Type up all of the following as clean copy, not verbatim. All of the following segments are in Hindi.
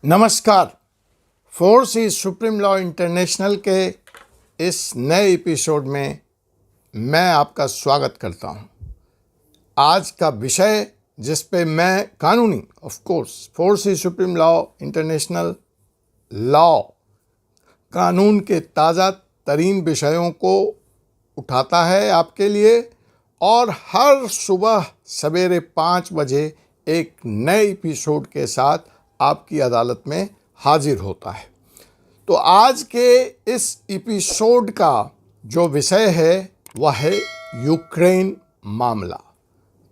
नमस्कार। Force is supreme law international के इस नए एपिसोड में मैं आपका स्वागत करता हूं। आज का विषय जिस पे मैं कानूनी of course force is supreme law international law कानून के ताज़ा तरीन विषयों को उठाता है आपके लिए और हर सुबह सवेरे 5 बजे एक नए एपिसोड के साथ आपकी अदालत में हाजिर होता है। तो आज के इस एपिसोड का जो विषय है वह है यूक्रेन मामला,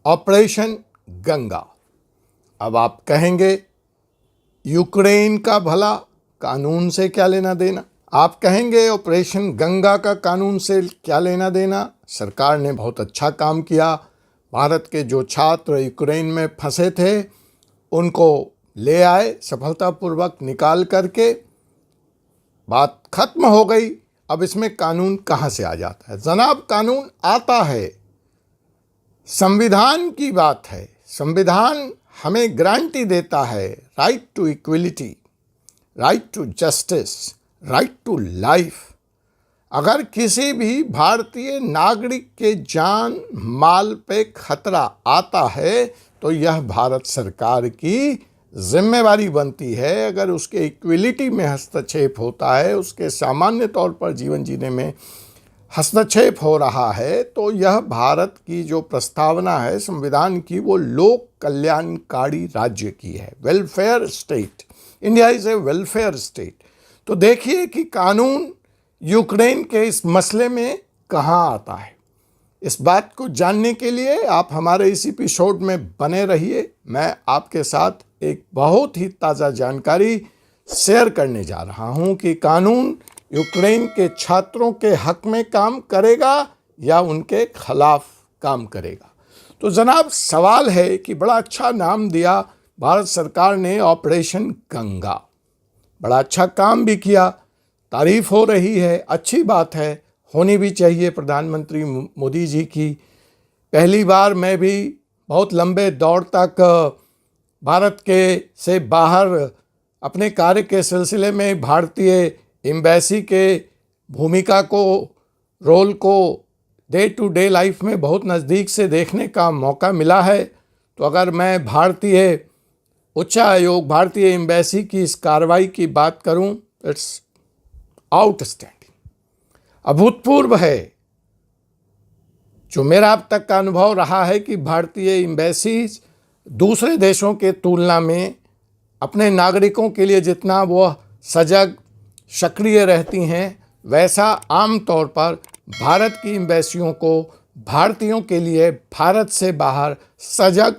ऑपरेशन गंगा। अब आप कहेंगे यूक्रेन का भला कानून से क्या लेना देना? आप कहेंगे ऑपरेशन गंगा का कानून से क्या लेना देना? सरकार ने बहुत अच्छा काम किया। भारत के जो छात्र यूक्रेन में फंसे थे उनको ले आए, सफलतापूर्वक निकाल करके बात खत्म हो गई। अब इसमें कानून कहाँ से आ जाता है? जनाब, कानून आता है, संविधान की बात है। संविधान हमें गारंटी देता है right to equality, right to justice, right to life. अगर किसी भी भारतीय नागरिक के जान माल पे खतरा आता है तो यह भारत सरकार की जिम्मेवारी बनती है। अगर उसके इक्वलिटी में हस्तक्षेप होता है, उसके सामान्य तौर पर जीवन जीने में हस्तक्षेप हो रहा है, तो यह भारत की जो प्रस्तावना है संविधान की, वो लोक कल्याणकारी राज्य की है, welfare state. India is a welfare state. तो देखिए कि कानून यूक्रेन के इस मसले में कहाँ आता है। इस बात को जानने के लिए आप हमारे इस एपिसोड में बने रहिए। मैं आपके साथ एक बहुत ही ताज़ा जानकारी शेयर करने जा रहा हूं कि कानून यूक्रेन के छात्रों के हक में काम करेगा या उनके खिलाफ काम करेगा। तो जनाब, सवाल है कि बड़ा अच्छा नाम दिया भारत सरकार ने, ऑपरेशन गंगा। बड़ा अच्छा काम भी किया, तारीफ हो रही है, अच्छी बात है, होनी भी चाहिए प्रधानमंत्री मोदी जी की। पहली बार मैं भी बहुत लंबे दौर तक भारत के से बाहर अपने कार्य के सिलसिले में भारतीय एम्बेसी के भूमिका को, रोल को डे टू डे लाइफ में बहुत नज़दीक से देखने का मौका मिला है। तो अगर मैं भारतीय उच्चायोग, भारतीय एम्बेसी की इस कार्रवाई की बात करूं, इट्स आउटस्टैंडिंग, अभूतपूर्व है। जो मेरा अब तक का अनुभव रहा है कि भारतीय एम्बेसी दूसरे देशों के तुलना में अपने नागरिकों के लिए जितना वह सजग, सक्रिय रहती हैं, वैसा आम तौर पर भारत की एम्बेसियों को भारतीयों के लिए भारत से बाहर सजग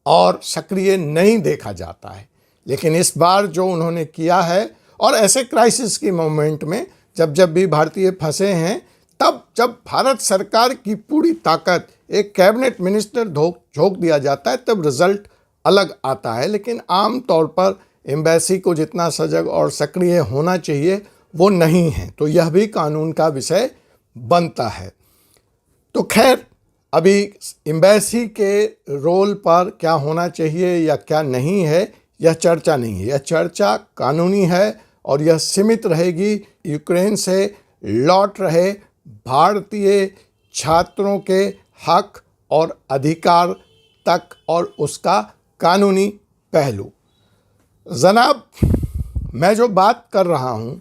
और सक्रिय नहीं देखा जाता है। लेकिन इस बार जो उन्होंने किया है, और ऐसे क्राइसिस के मोमेंट में जब भी भारतीय फंसे हैं, तब जब भारत सरकार की पूरी ताकत एक कैबिनेट मिनिस्टर झोंक दिया जाता है, तब रिजल्ट अलग आता है। लेकिन आम तौर पर एम्बेसी को जितना सजग और सक्रिय होना चाहिए वो नहीं है। तो यह भी कानून का विषय बनता है। तो खैर, अभी एम्बेसी के रोल पर क्या होना चाहिए या क्या नहीं है, यह चर्चा नहीं है। यह चर्चा कानूनी है और यह सीमित रहेगी यूक्रेन से लौट रहे भारतीय छात्रों के हक और अधिकार तक और उसका कानूनी पहलू। जनाब, मैं जो बात कर रहा हूँ,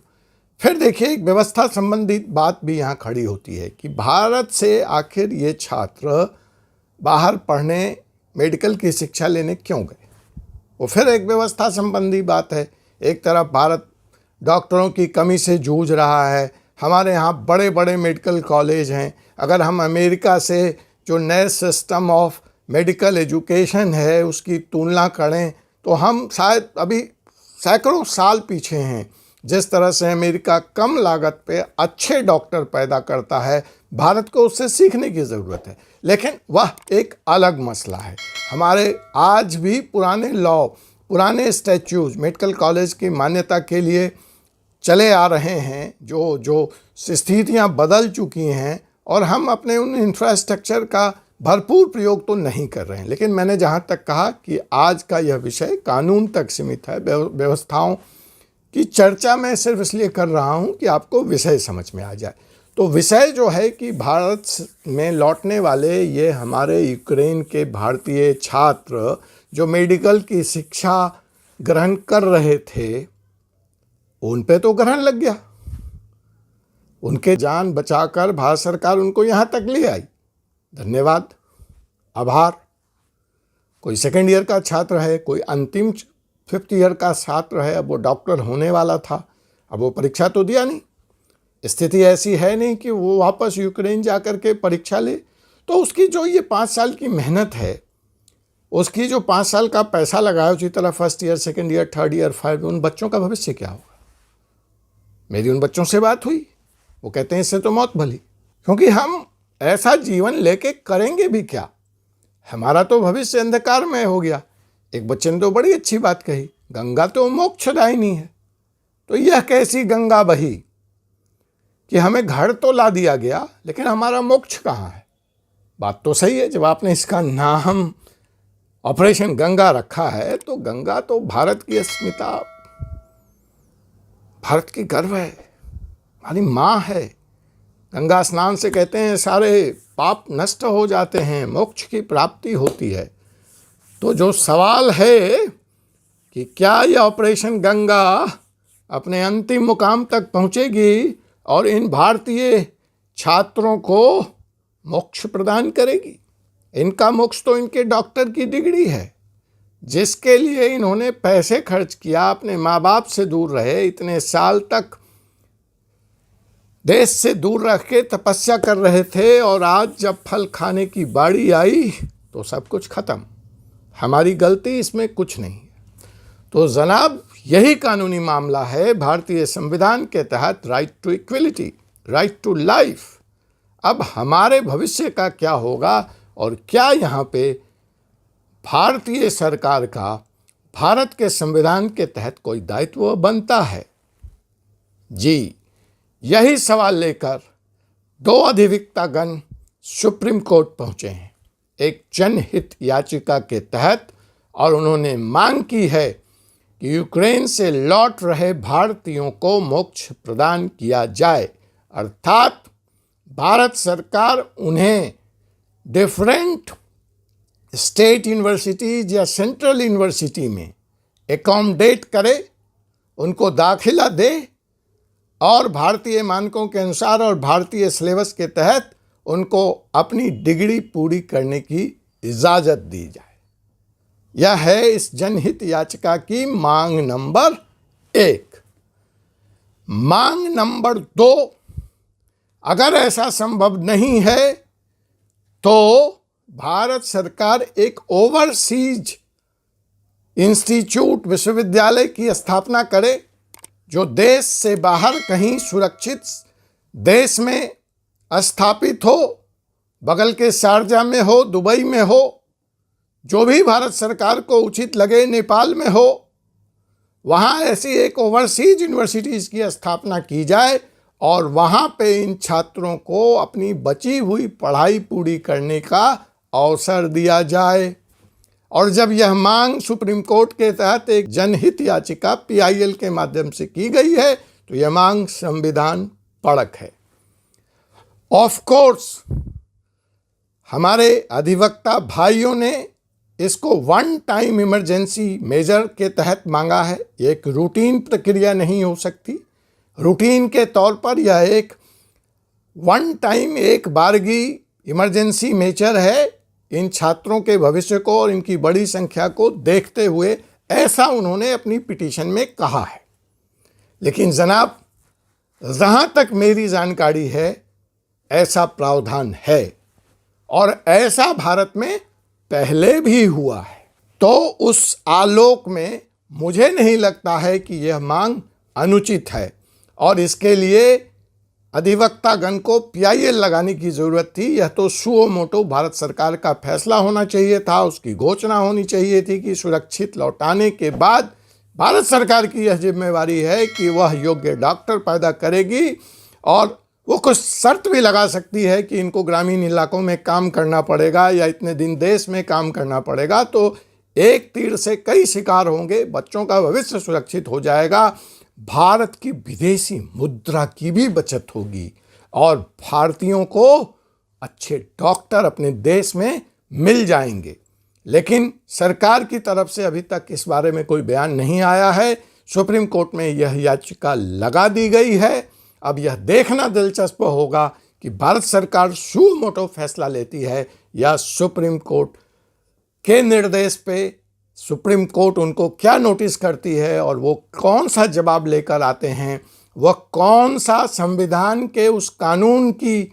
फिर देखिए एक व्यवस्था संबंधित बात भी यहाँ खड़ी होती है कि भारत से आखिर ये छात्र बाहर पढ़ने, मेडिकल की शिक्षा लेने क्यों गए? वो फिर एक व्यवस्था संबंधी बात है। एक तरफ भारत डॉक्टरों की कमी से जूझ रहा है, हमारे यहाँ बड़े बड़े मेडिकल कॉलेज हैं। अगर हम अमेरिका से जो नए सिस्टम ऑफ मेडिकल एजुकेशन है उसकी तुलना करें तो हम शायद अभी सैकड़ों साल पीछे हैं। जिस तरह से अमेरिका कम लागत पे अच्छे डॉक्टर पैदा करता है, भारत को उससे सीखने की ज़रूरत है। लेकिन वह एक अलग मसला है। हमारे आज भी पुराने लॉ, पुराने स्टैट्यूज मेडिकल कॉलेज की मान्यता के लिए चले आ रहे हैं। जो स्थितियां बदल चुकी हैं और हम अपने उन इंफ्रास्ट्रक्चर का भरपूर प्रयोग तो नहीं कर रहे हैं। लेकिन मैंने जहाँ तक कहा कि आज का यह विषय कानून तक सीमित है, व्यवस्थाओं की चर्चा मैं सिर्फ इसलिए कर रहा हूँ कि आपको विषय समझ में आ जाए। तो विषय जो है कि भारत में लौटने वाले ये हमारे यूक्रेन के भारतीय छात्र जो मेडिकल की शिक्षा ग्रहण कर रहे थे, उन पे तो ग्रहण लग गया। उनके जान बचाकर भारत सरकार उनको यहाँ तक ले आई। धन्यवाद, आभार। कोई सेकेंड ईयर का छात्र है, कोई अंतिम 5th ईयर का छात्र है, अब वो डॉक्टर होने वाला था, अब वो परीक्षा तो दिया नहीं। स्थिति ऐसी है नहीं कि वो वापस यूक्रेन जाकर के परीक्षा ले। तो उसकी जो ये 5 साल की मेहनत है, उसकी जो 5 साल का पैसा लगाया उसी तरह 1st year, 2nd year, 3rd year, 4th, उन बच्चों का भविष्य क्या होगा? मेरी उन बच्चों से बात हुई, वो कहते हैं इससे तो मौत भली, क्योंकि हम ऐसा जीवन लेके करेंगे भी क्या? हमारा तो भविष्य अंधकार में हो गया। एक बच्चे ने तो बड़ी अच्छी बात कही, गंगा तो मोक्षदायिनी है। तो यह कैसी गंगा बही कि हमें घर तो ला दिया गया, लेकिन हमारा मोक्ष कहाँ है? बात तो सही है। जब आपने इसका नाम ऑपरेशन गंगा रखा है, तो गंगा तो भारत की अस्मिता, भारत की गर्व है, हमारी माँ है। गंगा स्नान से कहते हैं सारे पाप नष्ट हो जाते हैं, मोक्ष की प्राप्ति होती है। तो जो सवाल है कि क्या यह ऑपरेशन गंगा अपने अंतिम मुकाम तक पहुंचेगी और इन भारतीय छात्रों को मोक्ष प्रदान करेगी? इनका मोक्ष तो इनके डॉक्टर की डिग्री है, जिसके लिए इन्होंने पैसे खर्च किया, अपने माँ बाप से दूर रहे, इतने साल तक देश से दूर रह के तपस्या कर रहे थे, और आज जब फल खाने की बारी आई तो सब कुछ खत्म। हमारी गलती इसमें कुछ नहीं है। तो जनाब, यही कानूनी मामला है भारतीय संविधान के तहत, right to equality, right to life. अब हमारे भविष्य का क्या होगा, और क्या यहाँ पे भारतीय सरकार का भारत के संविधान के तहत कोई दायित्व बनता है? जी, यही सवाल लेकर 2 अधिवक्तागण सुप्रीम कोर्ट पहुंचे हैं एक जनहित याचिका के तहत, और उन्होंने मांग की है कि यूक्रेन से लौट रहे भारतीयों को मोक्ष प्रदान किया जाए, अर्थात भारत सरकार उन्हें डिफरेंट स्टेट यूनिवर्सिटीज या सेंट्रल यूनिवर्सिटी में एकोमोडेट करे, उनको दाखिला दे, और भारतीय मानकों के अनुसार और भारतीय सिलेबस के तहत उनको अपनी डिग्री पूरी करने की इजाज़त दी जाए। यह है इस जनहित याचिका की मांग नंबर 1। मांग नंबर 2, अगर ऐसा संभव नहीं है तो भारत सरकार एक ओवरसीज इंस्टीट्यूट, विश्वविद्यालय की स्थापना करे, जो देश से बाहर कहीं सुरक्षित देश में स्थापित हो, बगल के शारजा में हो, दुबई में हो, जो भी भारत सरकार को उचित लगे, नेपाल में हो, वहाँ ऐसी एक ओवरसीज यूनिवर्सिटीज़ की स्थापना की जाए, और वहाँ पे इन छात्रों को अपनी बची हुई पढ़ाई पूरी करने का अवसर दिया जाए। और जब यह मांग सुप्रीम कोर्ट के तहत एक जनहित याचिका PIL के माध्यम से की गई है, तो यह मांग संविधान परक है। ऑफ कोर्स हमारे अधिवक्ता भाइयों ने इसको 1 टाइम इमरजेंसी मेजर के तहत मांगा है। ये एक रूटीन प्रक्रिया नहीं हो सकती। रूटीन के तौर पर यह एक 1 टाइम, एक बारगी इमरजेंसी मेजर है, इन छात्रों के भविष्य को और इनकी बड़ी संख्या को देखते हुए, ऐसा उन्होंने अपनी पिटीशन में कहा है। लेकिन जनाब, जहाँ तक मेरी जानकारी है, ऐसा प्रावधान है, और ऐसा भारत में पहले भी हुआ है। तो उस आलोक में मुझे नहीं लगता है कि यह मांग अनुचित है, और इसके लिए अधिवक्तागण को PIL लगाने की ज़रूरत थी। यह तो सुओ मोटो भारत सरकार का फैसला होना चाहिए था, उसकी घोषणा होनी चाहिए थी कि सुरक्षित लौटाने के बाद भारत सरकार की यह जिम्मेवारी है कि वह योग्य डॉक्टर पैदा करेगी और वो कुछ शर्त भी लगा सकती है कि इनको ग्रामीण इलाकों में काम करना पड़ेगा या इतने दिन देश में काम करना पड़ेगा, तो एक तीर से कई शिकार होंगे, बच्चों का भविष्य सुरक्षित हो जाएगा, भारत की विदेशी मुद्रा की भी बचत होगी और भारतीयों को अच्छे डॉक्टर अपने देश में मिल जाएंगे। लेकिन सरकार की तरफ से अभी तक इस बारे में कोई बयान नहीं आया है। सुप्रीम कोर्ट में यह याचिका लगा दी गई है। अब यह देखना दिलचस्प होगा कि भारत सरकार सुओ मोटो फैसला लेती है या सुप्रीम कोर्ट के निर्देश पे सुप्रीम कोर्ट उनको क्या नोटिस करती है और वो कौन सा जवाब लेकर आते हैं, वह कौन सा संविधान के उस कानून की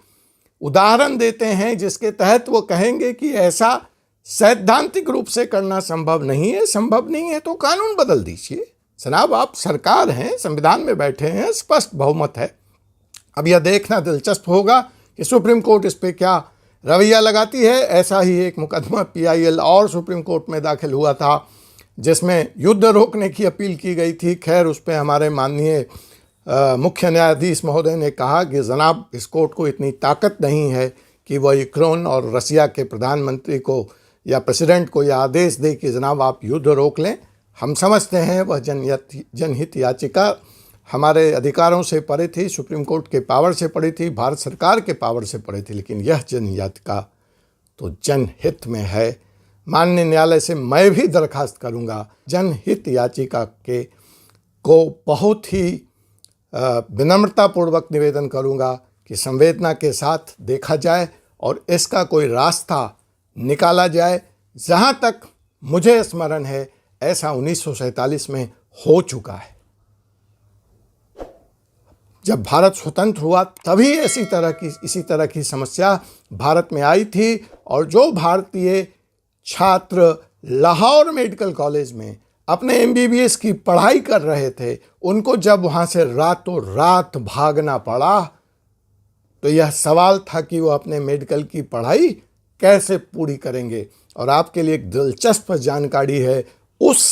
उदाहरण देते हैं जिसके तहत वो कहेंगे कि ऐसा सैद्धांतिक रूप से करना संभव नहीं है। संभव नहीं है तो कानून बदल दीजिए जनाब, आप सरकार हैं, संविधान में बैठे हैं, स्पष्ट बहुमत है। अब यह देखना दिलचस्प होगा कि सुप्रीम कोर्ट इस पर क्या रवैया लगाती है। ऐसा ही एक मुकदमा PIL और सुप्रीम कोर्ट में दाखिल हुआ था जिसमें युद्ध रोकने की अपील की गई थी। खैर उस पर हमारे माननीय मुख्य न्यायाधीश महोदय ने कहा कि जनाब इस कोर्ट को इतनी ताकत नहीं है कि वह यूक्रेन और रसिया के प्रधानमंत्री को या प्रेसिडेंट को यह आदेश दे कि जनाब आप युद्ध रोक लें। हम समझते हैं वह जनहित याचिका हमारे अधिकारों से परे थी, सुप्रीम कोर्ट के पावर से परे थी, भारत सरकार के पावर से परे थी, लेकिन यह जन याचिका तो जनहित में है। माननीय न्यायालय से मैं भी दरखास्त करूंगा, जनहित याचिका के को बहुत ही विनम्रतापूर्वक निवेदन करूंगा कि संवेदना के साथ देखा जाए और इसका कोई रास्ता निकाला जाए। जहां तक मुझे स्मरण है ऐसा 1947 में हो चुका है। जब भारत स्वतंत्र हुआ तभी इसी तरह की समस्या भारत में आई थी और जो भारतीय छात्र लाहौर मेडिकल कॉलेज में अपने MBBS की पढ़ाई कर रहे थे, उनको जब वहाँ से रातों रात भागना पड़ा तो यह सवाल था कि वो अपने मेडिकल की पढ़ाई कैसे पूरी करेंगे। और आपके लिए एक दिलचस्प जानकारी है, उस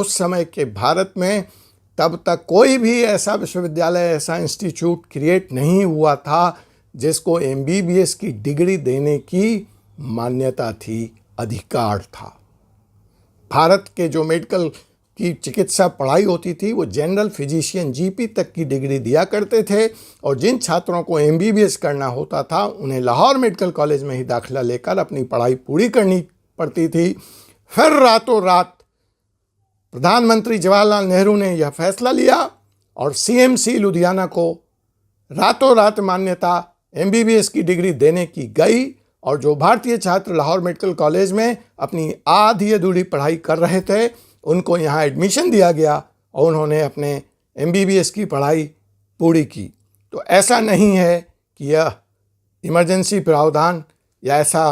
समय के भारत में तब तक कोई भी ऐसा विश्वविद्यालय, ऐसा इंस्टीट्यूट क्रिएट नहीं हुआ था जिसको MBBS की डिग्री देने की मान्यता थी, अधिकार था। भारत के जो मेडिकल की चिकित्सा पढ़ाई होती थी वो जनरल फिजिशियन GP तक की डिग्री दिया करते थे और जिन छात्रों को MBBS करना होता था उन्हें लाहौर मेडिकल कॉलेज में ही दाखिला लेकर अपनी पढ़ाई पूरी करनी पड़ती थी। फिर रातों रात प्रधानमंत्री जवाहरलाल नेहरू ने यह फैसला लिया और CMC लुधियाना को रातों रात मान्यता MBBS की डिग्री देने की गई और जो भारतीय छात्र लाहौर मेडिकल कॉलेज में अपनी आधी अधूरी पढ़ाई कर रहे थे उनको यहाँ एडमिशन दिया गया और उन्होंने अपने MBBS की पढ़ाई पूरी की। तो ऐसा नहीं है कि यह इमरजेंसी प्रावधान या ऐसा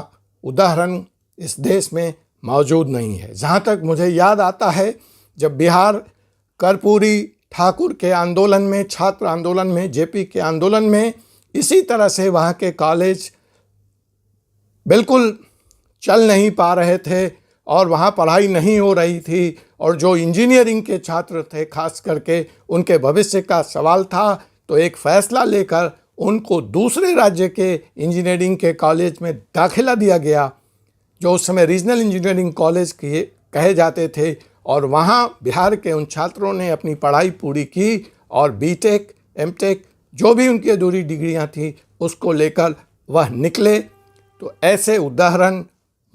उदाहरण इस देश में मौजूद नहीं है। जहाँ तक मुझे याद आता है, जब बिहार कर्पूरी ठाकुर के आंदोलन में, छात्र आंदोलन में, JP के आंदोलन में इसी तरह से वहाँ के कॉलेज बिल्कुल चल नहीं पा रहे थे और वहाँ पढ़ाई नहीं हो रही थी और जो इंजीनियरिंग के छात्र थे खास करके उनके भविष्य का सवाल था, तो एक फ़ैसला लेकर उनको दूसरे राज्य के इंजीनियरिंग के कॉलेज में दाखिला दिया गया जो उस समय रीजनल इंजीनियरिंग कॉलेज के कहे जाते थे और वहाँ बिहार के उन छात्रों ने अपनी पढ़ाई पूरी की और BTech, MTech जो भी उनकी अधूरी डिग्रियाँ थी उसको लेकर वह निकले। तो ऐसे उदाहरण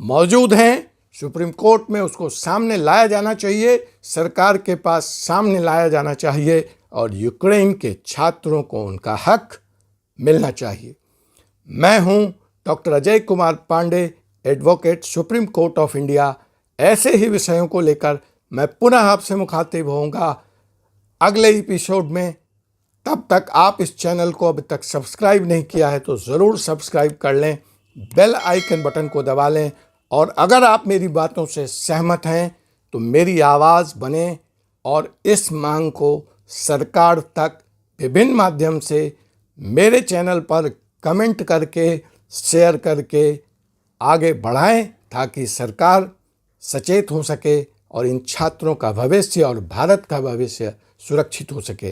मौजूद हैं। सुप्रीम कोर्ट में उसको सामने लाया जाना चाहिए, सरकार के पास सामने लाया जाना चाहिए और यूक्रेन के छात्रों को उनका हक मिलना चाहिए। मैं हूं doctor Ajay Kumar Pandey, advocate, Supreme Court of India. ऐसे ही विषयों को लेकर मैं पुनः आपसे मुखातिब होऊंगा अगले एपिसोड में। तब तक आप इस चैनल को अभी तक सब्सक्राइब नहीं किया है तो ज़रूर सब्सक्राइब कर लें, बेल आइकन बटन को दबा लें और अगर आप मेरी बातों से सहमत हैं तो मेरी आवाज़ बने और इस मांग को सरकार तक विभिन्न माध्यम से मेरे चैनल पर कमेंट करके, शेयर करके आगे बढ़ाएं ताकि सरकार सचेत हो सके और इन छात्रों का भविष्य और भारत का भविष्य सुरक्षित हो सके।